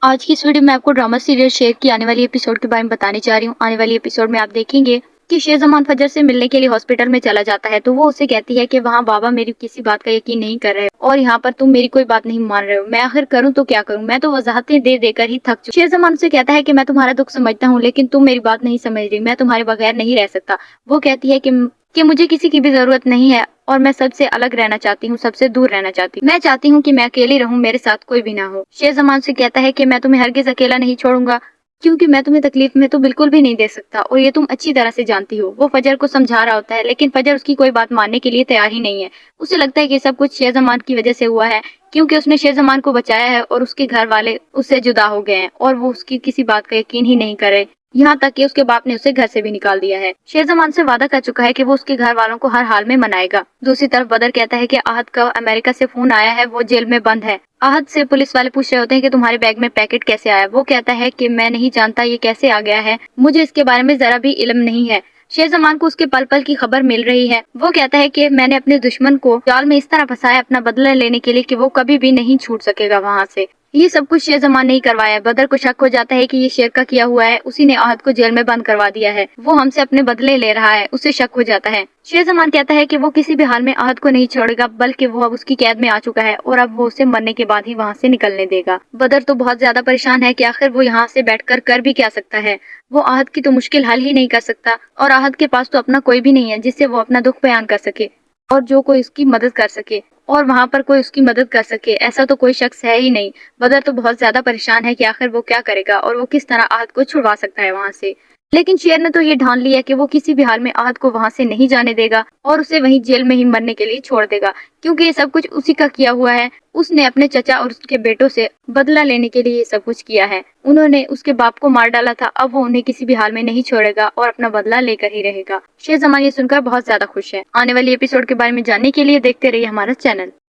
आज की इस वीडियो में आपको ड्रामा सीरियल शेर की आने वाली एपिसोड के बारे में बताने जा रही हूँ। आने वाली एपिसोड में आप देखेंगे कि शेरजमान फजर से मिलने के लिए हॉस्पिटल में चला जाता है, तो वो उसे कहती है कि वहाँ बाबा मेरी किसी बात का यकीन नहीं कर रहे और यहाँ पर तुम मेरी कोई बात नहीं मान रहे हो। मैं आखिर करूँ तो क्या करूँ, मैं तो वजाहतें दे देकर ही थक चुकी। शेरजमान उसे कहता है कि मैं तुम्हारा दुख समझता हूँ, लेकिन तुम मेरी बात नहीं समझ रही, मैं तुम्हारे बगैर नहीं रह सकता। वो कहती है कि मुझे किसी की भी जरूरत नहीं है और मैं सबसे अलग रहना चाहती हूँ, सबसे दूर रहना चाहती हूँ। मैं चाहती हूँ कि मैं अकेली रहूँ, मेरे साथ कोई भी ना हो। शेरजमान से कहता है कि मैं तुम्हें हरगिज अकेला नहीं छोड़ूंगा, क्योंकि मैं तुम्हें तकलीफ में तो बिल्कुल भी नहीं दे सकता और ये तुम अच्छी तरह से जानती हो। वो फजर को समझा रहा होता है, लेकिन फजर उसकी कोई बात मानने के लिए तैयार ही नहीं है। उसे लगता है कि सब कुछ शेरजमान की वजह से हुआ है, क्योंकि उसने शेरजमान को बचाया है और उसके घर वाले उससे जुदा हो गए हैं और वो उसकी किसी बात का यकीन ही नहीं करे। यहाँ तक कि उसके बाप ने उसे घर से भी निकाल दिया है। शेरजमान से वादा कर चुका है कि वो उसके घर वालों को हर हाल में मनाएगा। दूसरी तरफ बदर कहता है कि आहत का अमेरिका से फोन आया है, वो जेल में बंद है। आहत से पुलिस वाले पूछ रहे होते हैं कि तुम्हारे बैग में पैकेट कैसे आया। वो कहता है कि मैं नहीं जानता ये कैसे आ गया है, मुझे इसके बारे में जरा भी इल्म नहीं है। शेरजमान को उसके पल पल की खबर मिल रही है। वो कहता है कि मैंने अपने दुश्मन को जाल में इस तरह फंसाया अपना बदला लेने के लिए कि वो कभी भी नहीं छूट सकेगा वहाँ से। ये सब कुछ शेरजमान नहीं करवाया। बदर को शक हो जाता है कि ये शेर का किया हुआ है, उसी ने आहत को जेल में बंद करवा दिया है, वो हमसे अपने बदले ले रहा है। उसे शक हो जाता है। शेरजमान कहता है कि वो किसी भी हाल में आहत को नहीं छोड़ेगा, बल्कि वो अब उसकी कैद में आ चुका है और अब वो उसे मरने के बाद ही वहाँ से निकलने देगा। बदर तो बहुत ज्यादा परेशान है कि आखिर वो यहाँ से बैठकर कर भी क्या सकता है। वो आहत की तो मुश्किल हल ही नहीं कर सकता और आहत के पास तो अपना कोई भी नहीं है जिससे वो अपना दुख बयान कर सके और जो कोई उसकी मदद कर सके और वहाँ पर कोई उसकी मदद कर सके, ऐसा तो कोई शख्स है ही नहीं। बदर तो बहुत ज्यादा परेशान है कि आखिर वो क्या करेगा और वो किस तरह आहत को छुड़वा सकता है वहाँ से। लेकिन शेर ने तो ये ठान लिया कि वो किसी भी हाल में आहत को वहाँ से नहीं जाने देगा और उसे वहीं जेल में ही मरने के लिए छोड़ देगा, क्योंकि ये सब कुछ उसी का किया हुआ है। उसने अपने चचा और उसके बेटों से बदला लेने के लिए ये सब कुछ किया है। उन्होंने उसके बाप को मार डाला था, अब वो उन्हें किसी भी हाल में नहीं छोड़ेगा और अपना बदला लेकर ही रहेगा। शेरजमान ये सुनकर बहुत ज्यादा खुश है। आने वाली एपिसोड के बारे में जानने के लिए देखते रहिए हमारा चैनल।